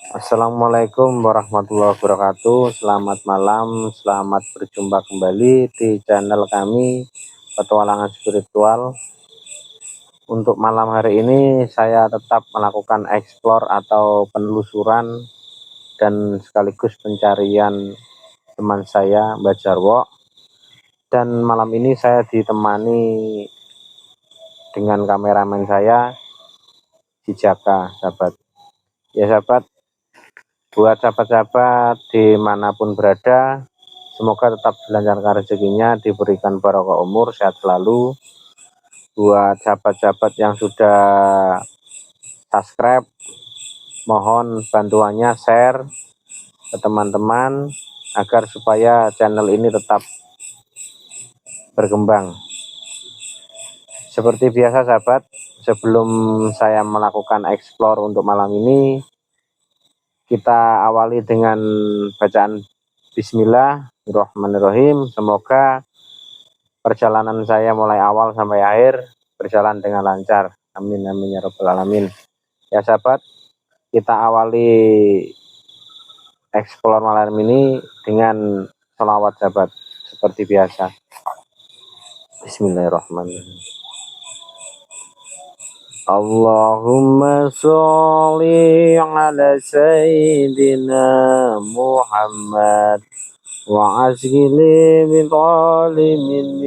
Assalamualaikum warahmatullahi wabarakatuh. Selamat malam, selamat berjumpa kembali di channel kami Petualangan Spiritual. Untuk malam hari ini saya tetap melakukan eksplor atau penelusuran dan sekaligus pencarian teman saya Mbak Jarwo. Dan malam ini saya ditemani dengan kameramen saya si Jaka, sahabat. Ya sahabat, buat sahabat-sahabat dimanapun berada, semoga tetap dilancarkan rezekinya, diberikan barokah umur, sehat selalu. Buat sahabat-sahabat yang sudah subscribe, mohon bantuannya share ke teman-teman agar supaya channel ini tetap berkembang. Seperti biasa sahabat, sebelum saya melakukan explore untuk malam ini, kita awali dengan bacaan Bismillahirrahmanirrahim. Semoga perjalanan saya mulai awal sampai akhir berjalan dengan lancar. Amin amin ya rabbal alamin. Ya sahabat, kita awali explore malam ini dengan sholawat sahabat, seperti biasa. Bismillahirrahmanirrahim. Allahumma sholli ala sayyidina Muhammad wa asghili bidhalimin.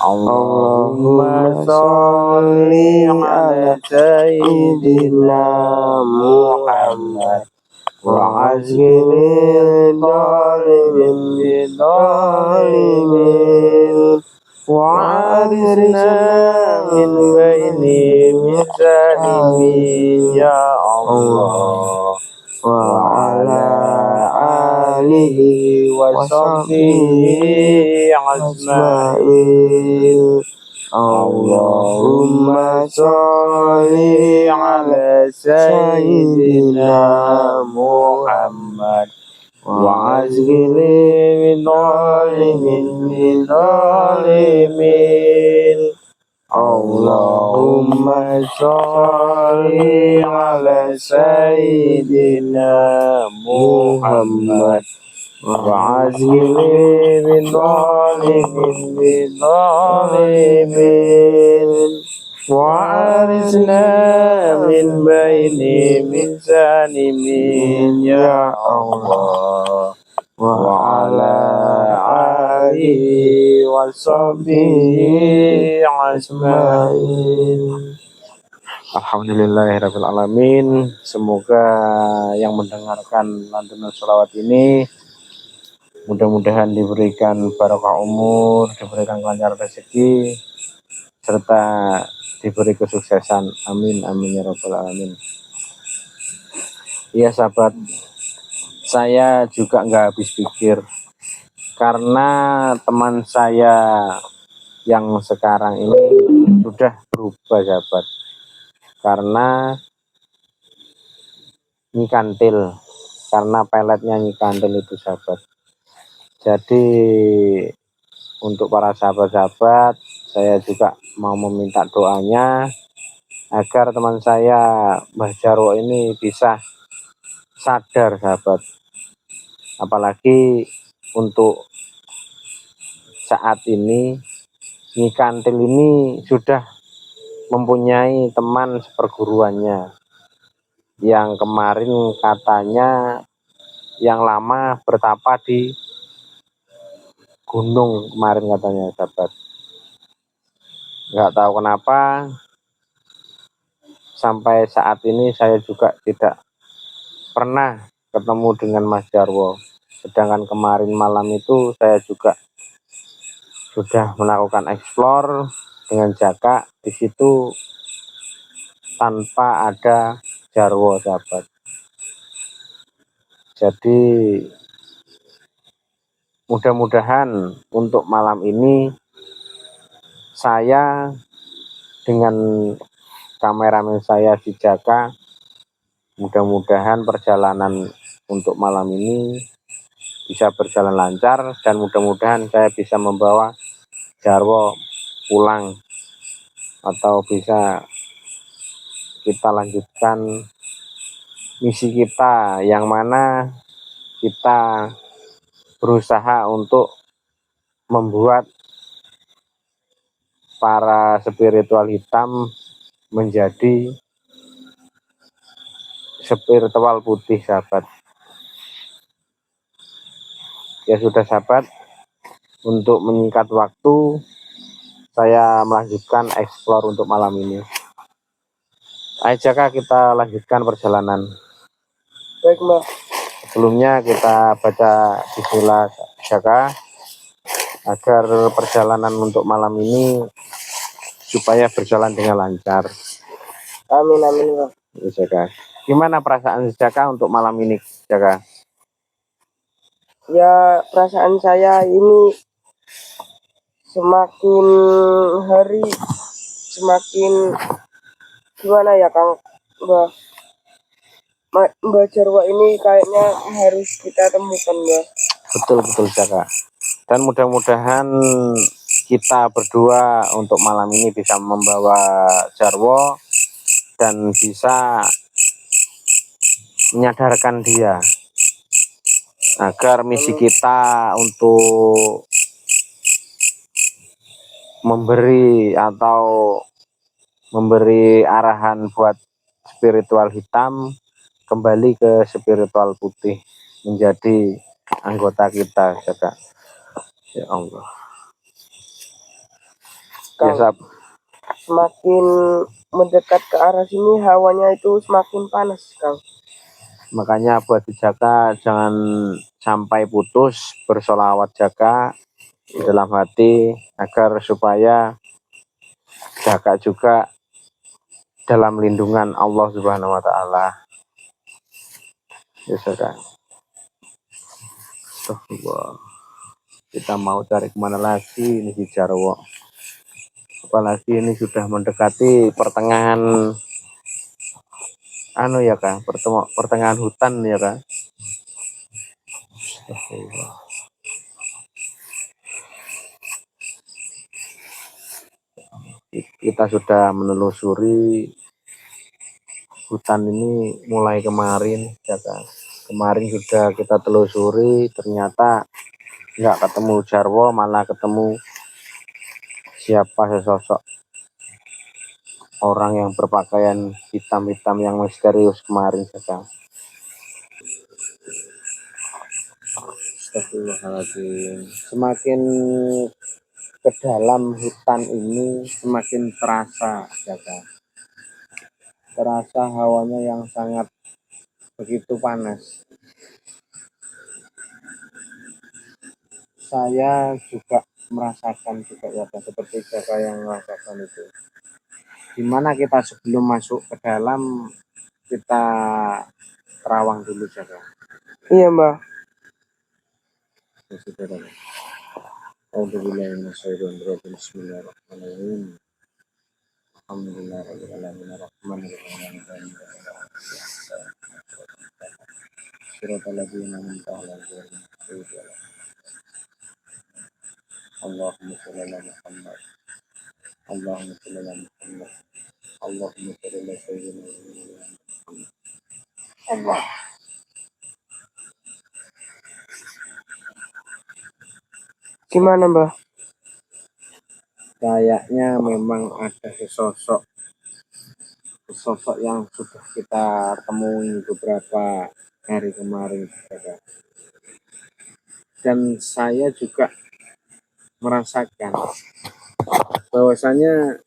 Allahumma sholli ala sayyidina Muhammad wa asghili bidhalimin. وعارسنا من بين مسالمين يا الله وعلى آله وصحبه أجمعين. اللهم صل على سيدنا محمد وعزقني بظالمين. اللهم صل على سيدنا محمد وعزقني بظالمين. وعارسنا من بين مسالمين يا الله وعلى آله وصحبه أجمعين. Alhamdulillahirabbil alamin. Semoga yang mendengarkan lantunan sholawat ini mudah-mudahan diberikan barokah umur, diberikan kelancaran rezeki, serta diberi kesuksesan. Amin amin ya rabbal alamin. Iya sahabat, saya juga nggak habis pikir karena teman saya yang sekarang ini sudah berubah sahabat, karena nyikantil, karena peletnya nyikantil itu sahabat. Jadi untuk para sahabat-sahabat, saya juga mau meminta doanya agar teman saya Mbah Jarwo ini bisa sadar sahabat. Apalagi untuk saat ini Nyi Kantil ini sudah mempunyai teman seperguruannya yang kemarin katanya yang lama bertapa di gunung kemarin katanya sahabat. Nggak tahu kenapa sampai saat ini saya juga tidak pernah ketemu dengan Mas Jarwo. Sedangkan kemarin malam itu saya juga sudah melakukan eksplor dengan Jaka di situ tanpa ada Jarwo, sahabat. Jadi mudah-mudahan untuk malam ini saya dengan kameramen saya di Jaka, mudah-mudahan perjalanan untuk malam ini bisa berjalan lancar dan mudah-mudahan saya bisa membawa Jarwo pulang atau bisa kita lanjutkan misi kita yang mana kita berusaha untuk membuat para spiritual hitam menjadi spiritual putih, sahabat. Ya sudah, sahabat, untuk menyingkat waktu saya melanjutkan eksplor untuk malam ini. Ayo Jaka, kita lanjutkan perjalanan. Baik, Mbak. Sebelumnya kita baca bismillah Jaka agar perjalanan untuk malam ini supaya berjalan dengan lancar. Amin, amin, Mbak. Ya, Jaka. Gimana perasaan Jaka untuk malam ini, Jaka? Ya, perasaan saya ini semakin hari semakin gimana ya, Kang? Mbak Jarwo ini kayaknya harus kita temukan, Mbak. Betul Jaka. Dan mudah-mudahan kita berdua untuk malam ini bisa membawa Jarwo dan bisa menyadarkan dia agar misi kita untuk memberi arahan buat spiritual hitam kembali ke spiritual putih menjadi anggota kita, Jaka. Ya Allah. Kang, Ya, semakin mendekat ke arah sini hawanya itu semakin panas, Kang. makanya buat Jaka jangan sampai putus bersolawat Jaka di dalam hati agar supaya Jaka juga dalam lindungan Allah Subhanahu wa taala. Ya Jaka. Astagfirullah. Kita mau cari kemana lagi ini di Jarwo? Apalagi ini sudah mendekati pertengahan ya Kak, pertengahan hutan ya Kak. Astagfirullah. Kita sudah menelusuri hutan ini mulai kemarin ya Kak. Kemarin sudah kita telusuri, ternyata nggak ketemu Jarwo, malah ketemu siapa sesosok orang yang berpakaian hitam-hitam yang misterius kemarin saja. Astagfirullahaladzim. Semakin ke dalam hutan ini semakin terasa Jaka. Terasa hawanya yang sangat begitu panas. Saya juga merasakan juga ya seperti Jaka yang merasakan itu. Dimana kita sebelum masuk ke dalam kita terawang dulu Jaka. Iya, Mbak. Bismillahirrahmanirrahim. Alhamdulillahirrahmanirrahim. Allahumma sholli ala Muhammad. Allahumma sholli ala Muhammad. Allahumma sholli ala sayyidina Muhammad. Allah. Gimana, Mbak? Kayaknya memang ada sosok yang sudah kita temui beberapa hari kemarin, dan saya juga merasakan bahwasanya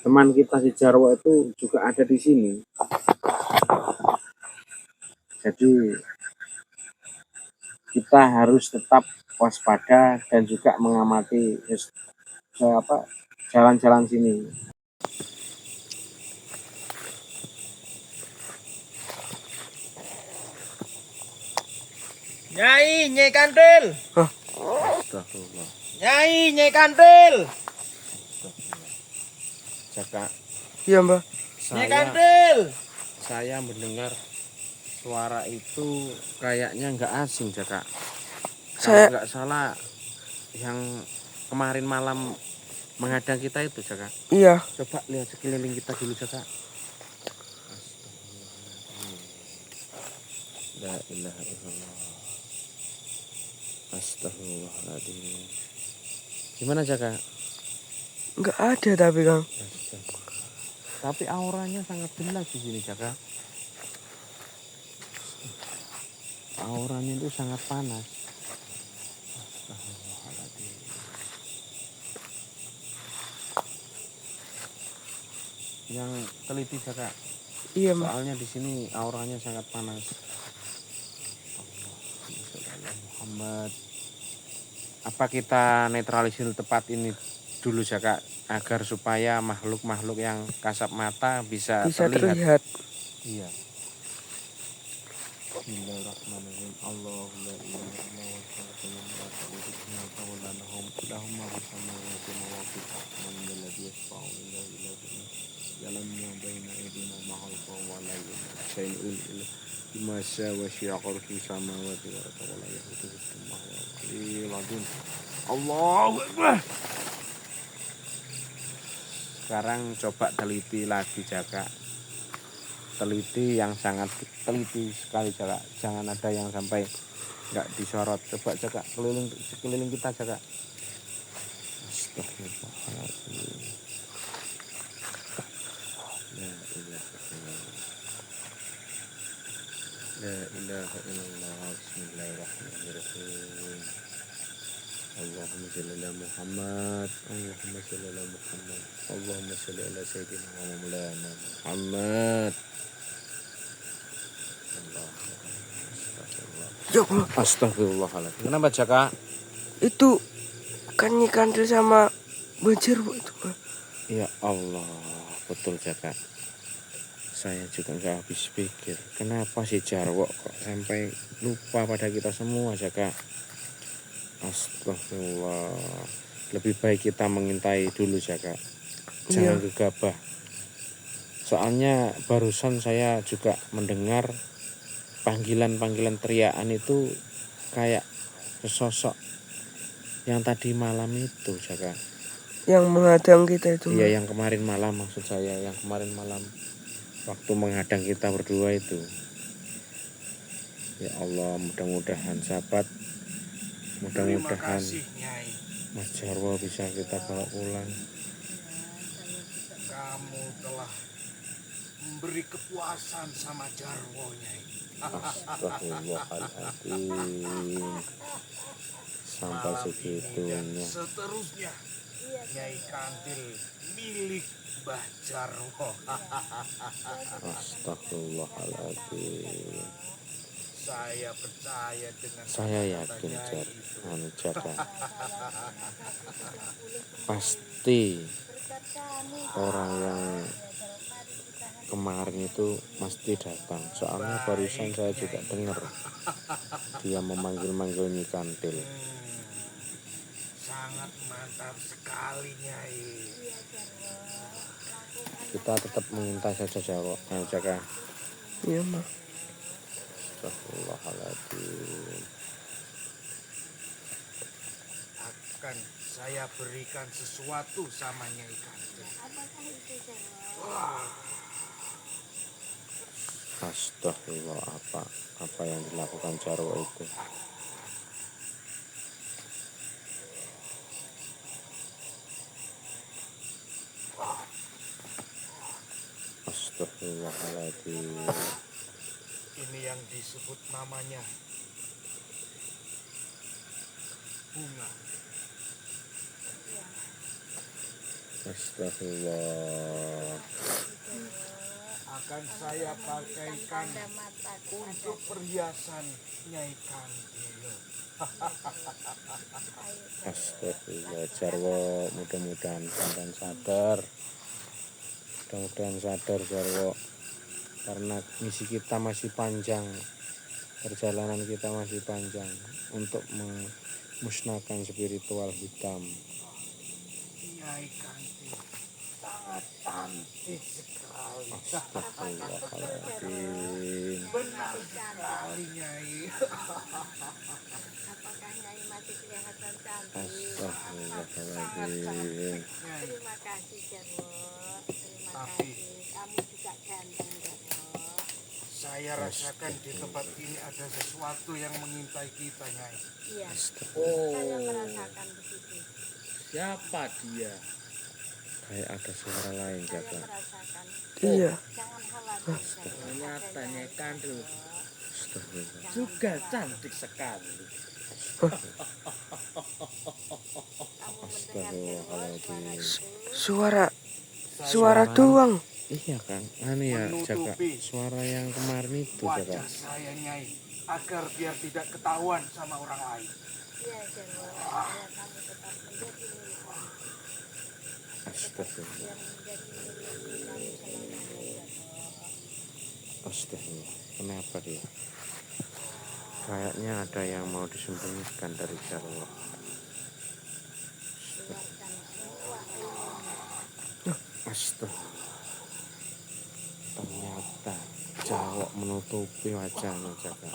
teman kita si Jarwo itu juga ada di sini. Jadi kita harus tetap waspada dan juga mengamati jalan-jalan sini. Nyai Kantil. Astagfirullah. Nyai Kantil. Jaka, Iya mbak. Nyai Kantil. saya mendengar suara itu kayaknya nggak asing, Jaka. Kalau nggak salah yang kemarin malam menghadang kita itu, Jaka. Iya. Coba lihat sekeliling kita dulu, Jaka. La ilaha illallah. Astagfirullahaladzim. Gimana, Jaka? Nggak ada tapi Kang. Tapi auranya sangat jelas di sini, Jaka. Auranya itu sangat panas. Astagfirullahaladzim. Yang teliti, Jaka. Iya mbak. Soalnya di sini auranya sangat panas. Muhammad. Apa kita netralisir tempat ini dulu, Jaka, agar supaya makhluk-makhluk yang kasat mata bisa terlihat. Iya. Bismillahirrahmanirrahim. Allahu la ilaha illallah wa sallallahu Allahumma bersama wa man alladhi yashfa'u illa bihi yalamma baina aydina ma'al wa la shay'un illa bima syaa wa syi'aqar fi samawati wa la yahuduhu hifdhuhuma. Allahu Akbar. Sekarang coba teliti lagi, Jaka. Teliti yang sangat teliti sekali, Jaka. Jangan ada yang sampai nggak disorot. Coba, Jaka, sekeliling kita, Jaka. Astagfirullahaladzim. La ilaha illallah. Bismillahirrahmanirrahim. Allahumma sholli ala Muhammad. Allahumma sholli ala Muhammad. Allahumma sholli ala sayyidina wa maulana Muhammad. Ya Allah. Astagfirullahaladzim. Kenapa, Jaka? Itu kan Nyai Kantil sama banjir bu itu mbak. Ya Allah, betul, Jaka. Saya juga nggak habis pikir. Kenapa si Jarwo kok sampai lupa pada kita semua, Jaka? Astagfirullah. Lebih baik kita mengintai dulu, Jaka. Jangan gegabah. Soalnya barusan saya juga mendengar panggilan-panggilan teriakan itu kayak sosok yang tadi malam itu, Jaka. Yang menghadang kita itu. Iya, yang kemarin malam maksud saya. Yang kemarin malam waktu menghadang kita berdua itu. Ya Allah, mudah-mudahan sahabat, mudah-mudahan Mas Jarwo bisa kita bawa pulang. Kamu telah memberi kepuasan sama Jarwo, Nyai. Astagfirullahaladzim. Sampai segitunya. Seterusnya Nyai Kantil milik Mbah Jarwo. Astagfirullahaladzim. Saya percaya dengan Saya yakin, Jaka. Pasti orang yang kemarin itu mesti datang. Soalnya barusan saya juga dengar dia memanggil-manggil Nyai Kantil. Sangat mantap sekali, Nyai. Kita tetap mengintai saja, Jaka. Iya mbak. Astagfirullahaladzim. Akan saya berikan sesuatu sama Nyai Kantil. Astagfirullah, apa yang dilakukan Jarwo itu? Astagfirullahaladzim. Ini yang disebut namanya bunga. Astagfirullah. Akan saya pakaikan untuk perhiasan Nyai Kantil. Astagfirullah Jarwo, mudah-mudahan sampean sadar. Mudah-mudahan sadar Jarwo. Karena misi kita masih panjang. Perjalanan kita masih panjang untuk memusnahkan spiritual hitam. Nyai Kantil sangat cantik sekali. Astagfirullahaladzim. Benar sekali Nyai. Apakah Nyai masih kelihatan cantik? Astagfirullahaladzim. Terima kasih Jarwo. Terima Tapi kasih. Kamu juga ganteng Jarwo. saya rasakan di tempat ini ada sesuatu yang mengintai kita Nyai. Iya. Oh, Saya merasakan begitu. Siapa dia? kayak ada suara lain Saya Jaka. merasakan. Iya. Jangan khawatir. Jarwo. Ternyata Ada Nyai Kantil Astagfirullah. juga cantik sekali. Kamu mendengar Jarwo suara itu? Suara doang. Iya kan, anu ya Jaka, Menutupi suara yang kemarin itu Jaka. wajah saya Nyai agar biar tidak ketahuan sama orang lain. Iya Jarwo. Supaya kamu tetap menjadi milik kami. Astagfirullah. Biar menjadi milik kami selamanya Jarwo. Astagfirullah. Kenapa dia? Kayaknya ada yang mau disembunyikan dari Jarwo. Keluarkan semua ilmumu. Astagfirullah. Ternyata Jarwo menutupi wajahnya Jaka.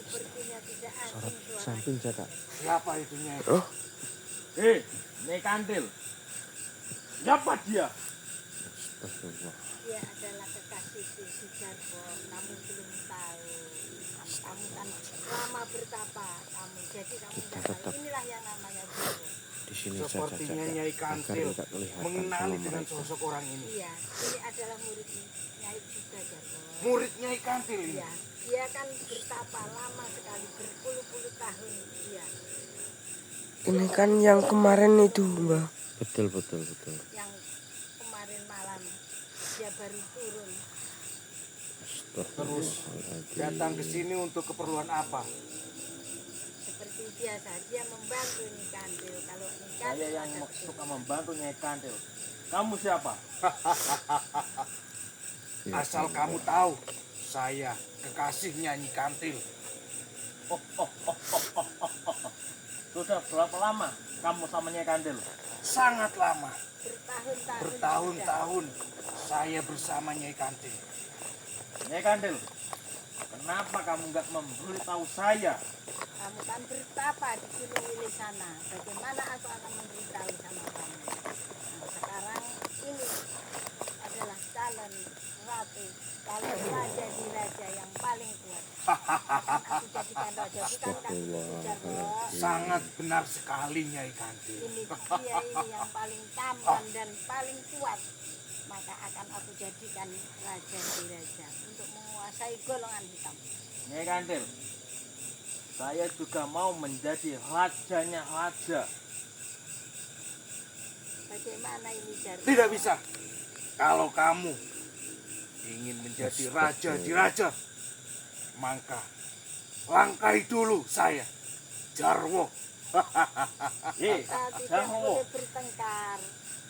Sepertinya tidak Sorot asing suara. samping Jaka. Siapa itu Nyai? Hei, Nyai Kantil. Siapa dia? Astagfirullah. Dia adalah kekasihku si Jarwo. Kamu belum tahu. Kamu kan lama bertapa. Jadi kamu Kita tidak tahu. tetap Inilah yang namanya Jarwo. di sini saja Sepertinya Jaka. Nyai Agar Kantil tidak kelihatan mengenali sama dengan mereka. sosok orang ini. Iya, ini adalah murid Nyai juga Jarwo. Murid Nyai Kantil ini. Iya, dia kan bertapa lama sekali, berpuluh-puluh tahun. Iya, Ini kan yang kemarin itu, Mbak. Betul. yang kemarin malam dia baru turun. Terus Astagfirullahaladzim. datang ke sini untuk keperluan apa? Seperti biasa, dia membantu Nyai Kantil. Kalau Nyai Saya Kantil yang ada suka membantu Nyai Kantil. Kamu siapa? Ya, Asal kamu tahu, saya kekasihnya Nyai Kantil. Sudah berapa lama kamu sama Nyai Kantil? Sangat lama, bertahun-tahun. sudah. bertahun-tahun saya bersama Nyai Kantil. Nyai Kantil, kenapa kamu nggak memberitahu saya? Kamu kan bertapa di Gunung Wilis sana. Bagaimana aku akan memberitahu sama kamu? Nah, sekarang ini adalah calon ratu, calon raja di raja yang paling kuat. Akan aku jadikan raja, bukankah begitu Jarwo? Sangat benar sekali Nyai Kantil. Ini dia ini yang paling tampan dan paling kuat. Maka akan aku jadikan raja di raja untuk menguasai golongan hitam. Nyai Kantil, saya juga mau menjadi rajanya raja. Bagaimana ini Jarwo? Tidak bisa. Kalau kamu ingin menjadi raja di raja, maka langkai dulu saya, Jarwo. Hei, Kita tidak Jarwo, boleh bertengkar.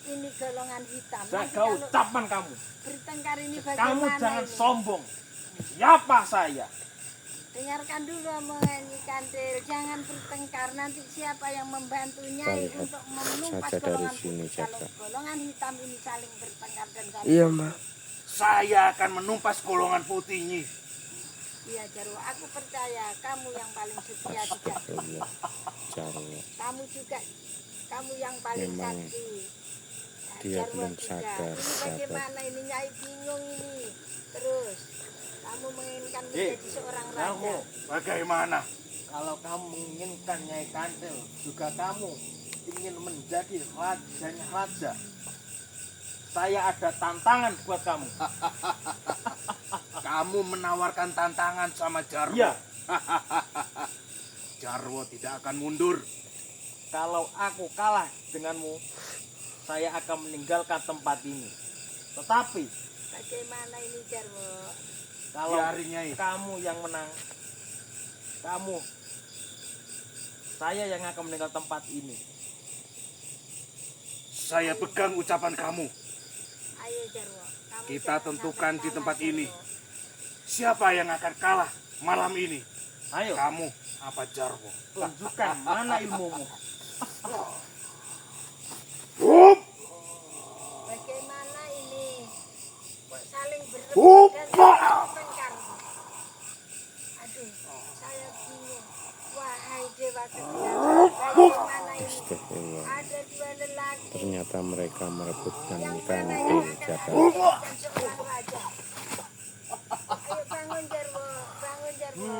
Ini golongan hitam. saya Nanti gak kalau ucapan kamu. bertengkar ini Kamu bagaimana jangan ini? sombong. Siapa saya? Dengarkan dulu omongan Nyai Kantil. Jangan bertengkar. Nanti siapa yang membantu Nyai Kita lihat untuk menumpas saja dari golongan sini, putih. Kalau Jaka. golongan hitam ini saling bertengkar dan saling Iya, Mbak. Saya akan menumpas golongan putih ini. Iya Jarwo, aku percaya kamu yang paling setia di Jarwo. Astagfirullah. Jarwo. Kamu juga, kamu yang paling Memang sakti. Nah, dia Jarwo belum juga. sadar, Ini bagaimana ini Nyai bingung ini. Terus kamu menginginkan menjadi seorang raja. Jarwo, Bagaimana? kalau kamu menginginkan Nyai Kantil, juga kamu ingin menjadi rajanya raja. Saya ada tantangan buat kamu. Kamu menawarkan tantangan sama Jarwo. Iya. Jarwo tidak akan mundur. kalau aku kalah denganmu, saya akan meninggalkan tempat ini. Tetapi Bagaimana ini Jarwo? kalau Biarin, Nyai. kamu yang menang, saya yang akan meninggal tempat ini. Saya pegang ucapan kamu. Ayo Jarwo. Kamu Kita jangan tentukan sampai di kalah, tempat ini. Jarwo. Siapa yang akan kalah malam ini? Ayo, Kamu apa Jarwo? tunjukkan mana ilmumu. Hup! Bagaimana ini? Kok saling berebut Hup! dan saling bertengkar? Aduh, saya bingung. Wahai Dewa Kedua, bagaimana ini? Astagfirullah. Ada dua lelaki Ternyata mereka merebutkan yang mana kantil yang akan Jaka. menjadikan seorang raja. Ayo bangun Jarwo, bangun Jarwo.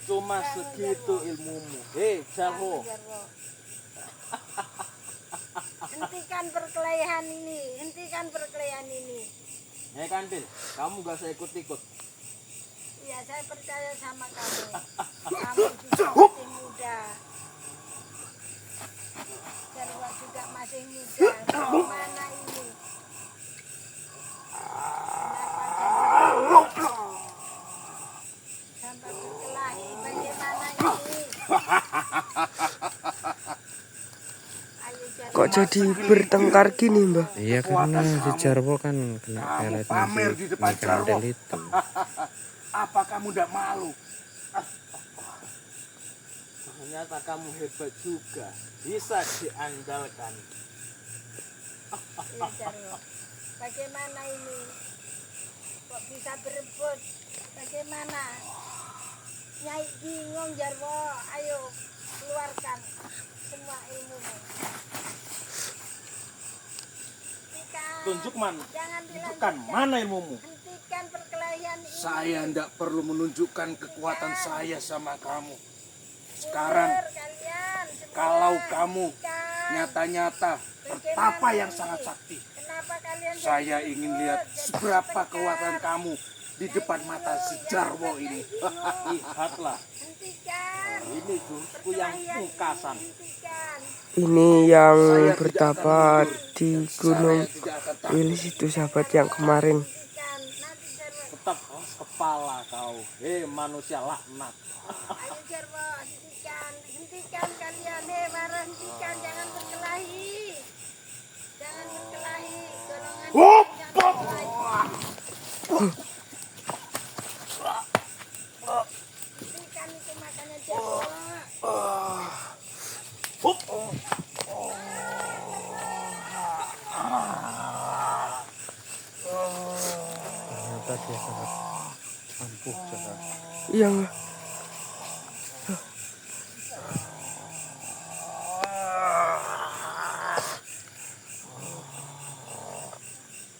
Cuma segitu ilmumu. Hei, Jarwo. Bangun, Jarwo. Hentikan perkelahian ini, hentikan perkelahian ini. Nyai Kandil, kamu gak usah ikut-ikut. Ya, saya percaya sama kamu. Kamu juga masih muda. Jarwo juga masih muda. Bagaimana ini? Kenapa sampai berkelahi? Bagaimana ini? Ayo Jarwo. Kok jadi bertengkar gini, Mbah? Iya karena si Jarwo kan kena Kamu peletnya pamer di depan si kantil Jarwo. itu. Apa kamu tidak malu? Ternyata kamu hebat juga. Bisa diandalkan. Iya Jarwo. Bagaimana ini? Kok bisa berebut? Bagaimana? Nyai bingung Jarwo. Ayo keluarkan semua ilmumu. Hentikan. Jangan Tunjukkan dilanjutkan. mana ilmumu. Hentikan perkelahian ini. Saya tidak perlu menunjukkan kekuatan saya sama kamu. Sekarang, Mundur kalian semua. kalau kamu Hentikan. nyata-nyata betapa yang sangat sakti, Kenapa kalian saya jadi ingin ribut, lihat jadi seberapa bertengkar? kekuatan kamu di depan mata si Jarwo ini. Lihatlah, Hentikan. ini jurusku yang pungkasan. Hentikan. Ini yang Saya tidak bertapa akan mundur. di Gunung Saya tidak akan takut. Wilis itu sahabat yang kemarin. Hentikan. Nanti Jarwo. Tetap keras kepala kau. Hei manusia laknat. Ayo Jarwo, hentikan. Hentikan kalian. Hei marah, hentikan. Jangan berkelahi. Jangan berkelahi. Golongan Hup! jangan berkelahi. Hentikan itu makanya Jarwo. Ternyata dia sangat ampuh Jaka. Iya, Mbah.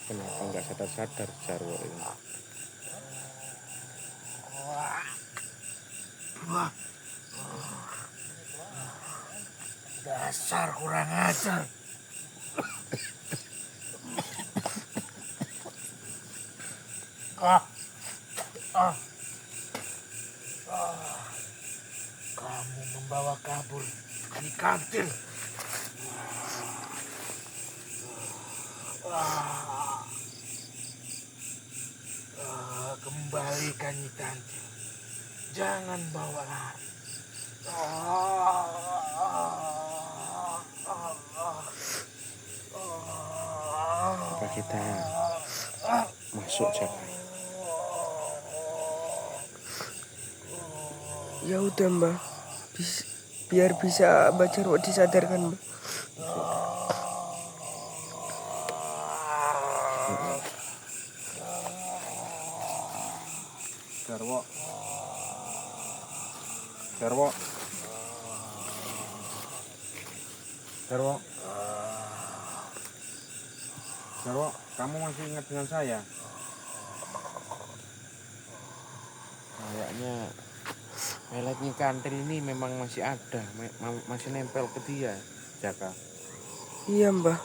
Kenapa nggak sadar-sadar Jarwo ini? Dasar kurang ajar. Kamu membawa kabur Nyai Kantil. Kembalikan Nyai Kantil. Jangan bawa lari. Apa kita masuk Jaka? Ya udah, Mbah. Biar bisa Mbah Jarwo disadarkan, Mbah. Jarwo. Jarwo. Jarwo. Jarwo, kamu masih ingat dengan saya? Kayaknya peletnya kantil ini memang masih ada, masih nempel ke dia, Jaka. Iya, Mbah.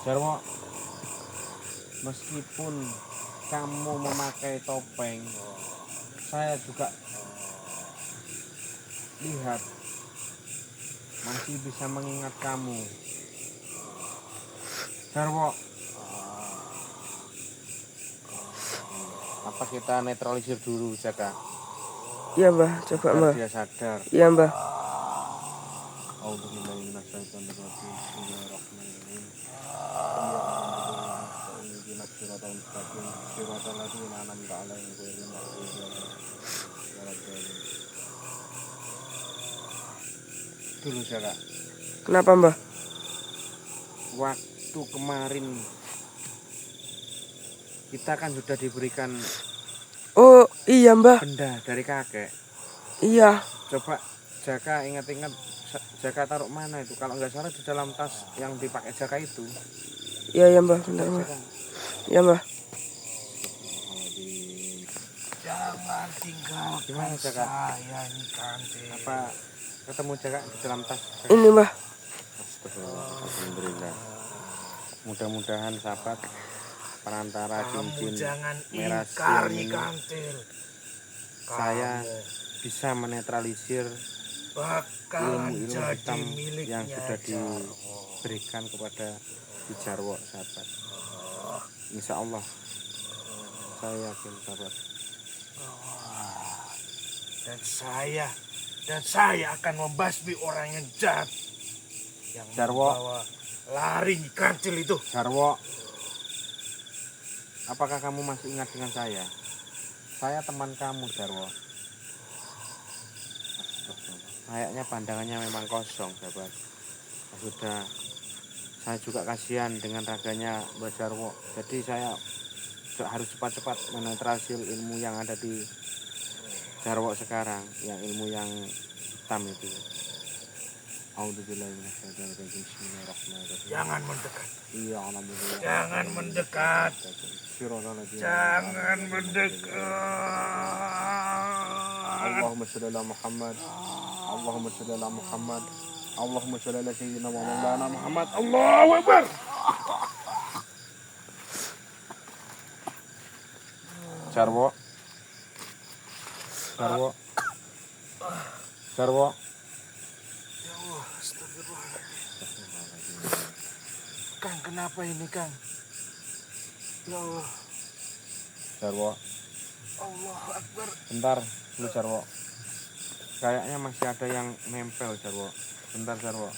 Jarwo, meskipun kamu memakai topeng, saya juga lihat masih bisa mengingat kamu. Jarwo, apa kita netralisir dulu Jaka? Iya mbah, coba Biar mbah. dia sadar. Iya mbah. A'udzubillahi minasyaitonirrajim. Bismillahirrahmanirrahim. Ihdinas siratal mustaqim. Siratal ladzina an'amta 'alaihim ghairil maghdubi 'alaihim waladdallin. Dulu Jaka, Kenapa mbah? waktu kemarin kita kan sudah diberikan Oh iya mbah. benda dari kakek. Iya. Coba Jaka ingat-ingat, Jaka taruh mana itu? Kalau nggak salah di dalam tas yang dipakai Jaka itu. Iya ya mbah, benar mbah. Iya mbah. Jangan tinggalkan Gimana, Jaka? saya ini Kantil. Apa ketemu Jaka di dalam tas? Ini mbah. Alhamdulillah. Mudah-mudahan sahabat perantara Kamu cincin jangan merah ingkar siang nih ini Kantil. saya Kamu bisa menetralisir bakalan ilmu-ilmu jadi hitam miliknya yang sudah Jarwo. diberikan kepada Ki Jarwo sahabat. Insya Allah saya yakin sahabat. Dan saya akan membasmi orang yang jahat yang Jarwo. membawa lari Kantil itu. Jarwo, apakah kamu masih ingat dengan saya? Saya teman kamu Jarwo. Kayaknya pandangannya memang kosong sahabat. Sudah, saya juga kasihan dengan raganya Mbak Jarwo. Jadi saya harus cepat-cepat menetralisir ilmu yang ada di Jarwo sekarang, yang ilmu yang hitam itu. A'udzubillahi minasyaitonirrajim. Bismillahirrahmanirrahim. Jangan mendekat. Iya, alhamdulillah. Jangan mendekat. Jangan mendekat. Allahumma sholli ala Muhammad. Allahumma sholli ala Muhammad. Allahumma sholli ala sayyidina wa maulana Muhammad. Allahu Akbar. Jarwo. Jarwo. Jarwo. Ya Allah, astagfirullah. Kang, kenapa ini Kang? Ya Allah. Jarwo. Allahu Akbar. Bentar, dulu Jarwo. Kayaknya masih ada yang nempel Jarwo. Bentar Jarwo.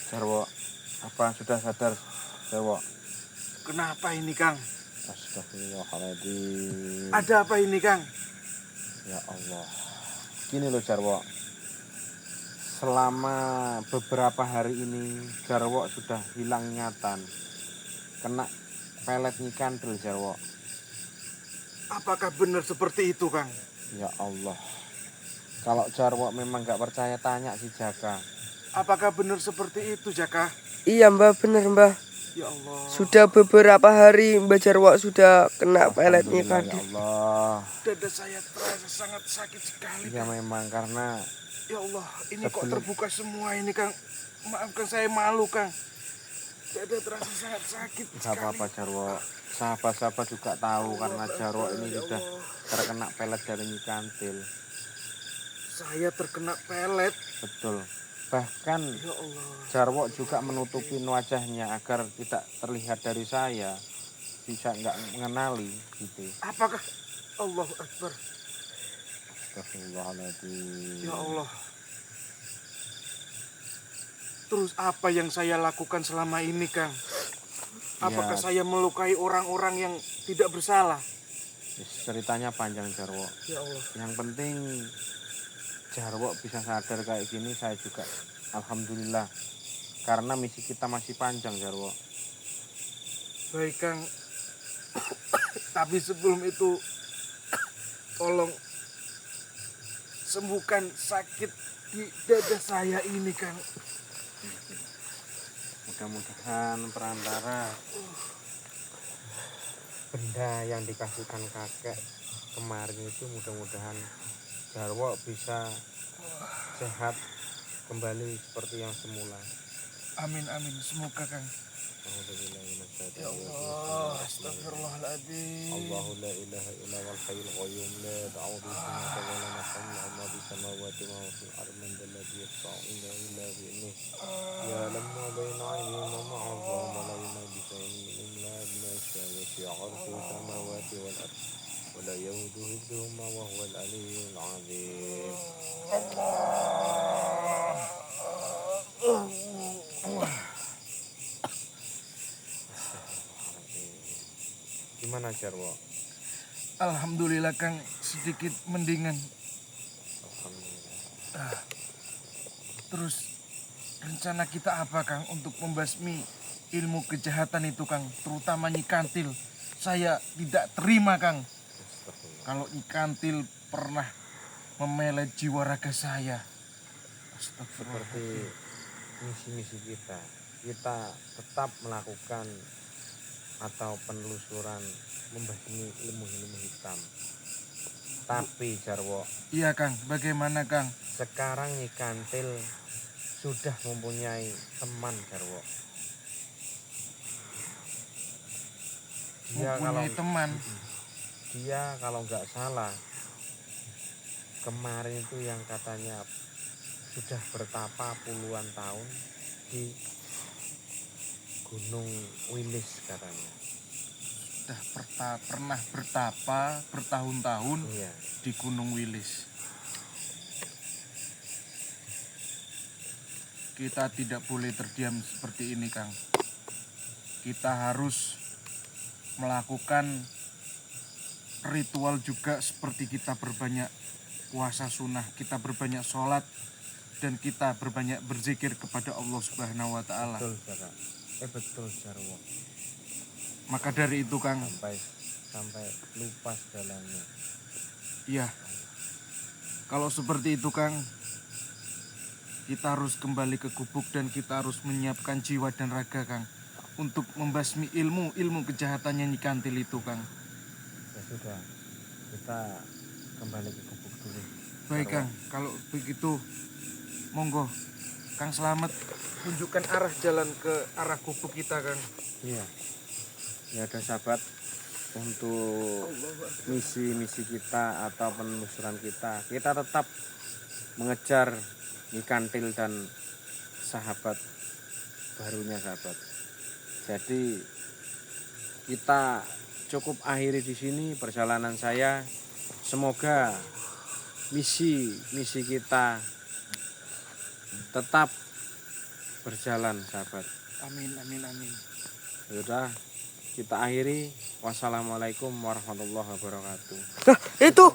Jarwo, apa sudah sadar Jarwo? Kenapa ini Kang? Astagfirullahaladzim. Ada apa ini Kang? Ya Allah. Gini loh Jarwo. Selama beberapa hari ini Jarwo sudah hilang ingatan. Kena pelet nyikantil Jarwo. Apakah benar seperti itu Kang? Ya Allah. Kalau Jarwo memang gak percaya tanya si Jaka. Apakah benar seperti itu Jaka? Iya mbah, benar mbah. Ya Allah. Sudah beberapa hari Mbah Jarwo sudah kena peletnya Alhamdulillah, tadi. ya Allah. Dada saya terasa sangat sakit sekali. Ya memang karena Ya Allah, ini kok Sebelum- terbuka semua ini Kang. Maafkan saya malu Kang. Dada terasa sangat sakit gak sekali. apa-apa Jarwo. Sahabat-sahabat juga tahu karena Jarwo ini Ya sudah Allah. terkena pelet dari nyikantil. Saya terkena pelet. Betul. Bahkan Ya Allah. Jarwo juga menutupin wajahnya agar tidak terlihat dari saya, bisa nggak mengenali gitu. Apakah Allahu Akbar. Astagfirullahaladzim. Ya Allah. Terus apa yang saya lakukan selama ini Kang? Apakah Ya. saya melukai orang-orang yang tidak bersalah? Ceritanya panjang Jarwo. Ya Allah. Yang penting Jarwo bisa sadar kayak gini, saya juga alhamdulillah. Karena misi kita masih panjang Jarwo. Baik Kang. Tapi sebelum itu tolong sembuhkan sakit di dada saya ini Kang. Mudah-mudahan perantara benda yang dikasihkan kakek kemarin itu mudah-mudahan Jarwo bisa sehat kembali seperti yang semula. Amin amin, semoga Kang. Ya Allah, astagfirullahaladzim. Allahu la ilaha illa wal hayyul qayyum la ta'udhu sinata wa la nasam la ma bis samawati wa ma fil ardi man dhal ladzi yashfa'u indahu illa bi idhnihi ya'lamu ma bayna aydihim wa ma khalfahum wa la yuhituna bi shay'in min ilmihi illa bima sha'a wasi'a samawati wal ardi wa la yahuduhu hifdhuhuma wa huwal aliyyul 'azim. Gimana Jarwo? Alhamdulillah Kang, sedikit mendingan. Alhamdulillah. Terus rencana kita apa Kang untuk membasmi ilmu kejahatan itu Kang, terutama Nyi Kantil. Saya tidak terima Kang kalau Nyi Kantil pernah memelet jiwa raga saya. Seperti misi-misi kita tetap melakukan atau penelusuran membasmi ilmu-ilmu hitam. Tapi Jarwo, Iya Kang, bagaimana Kang? sekarang Nyi Kantil sudah mempunyai teman Jarwo. Mempunyai teman. Dia kalau nggak salah kemarin itu yang katanya sudah bertapa puluhan tahun di Gunung Wilis katanya. Sudah pernah bertapa bertahun-tahun Iya. di Gunung Wilis. Kita tidak boleh terdiam seperti ini Kang. Kita harus melakukan ritual juga, seperti kita berbanyak puasa sunnah, kita berbanyak sholat, dan kita berbanyak berzikir kepada Allah Subhanahu wa Ta'ala. Betul Jaka. Betul Jarwo. Maka dari itu Kang, Sampai lupa segalanya. iya, kalau seperti itu Kang, kita harus kembali ke gubuk dan kita harus menyiapkan jiwa dan raga Kang untuk membasmi ilmu kejahatannya Nyi Kantil itu Kang. Ya sudah, kita kembali ke gubuk dulu. Baik Kang, kalau begitu monggo Kang Slamet tunjukkan arah jalan ke arah gubuk kita Kang. Iya. Ya ada sahabat, untuk misi-misi kita atau penelusuran kita tetap mengejar Nyi Kantil dan sahabat barunya sahabat. Jadi kita cukup akhiri di sini perjalanan saya. Semoga misi kita tetap berjalan sahabat. Amin amin amin. Sudah kita akhiri. Wassalamualaikum warahmatullahi wabarakatuh. Itu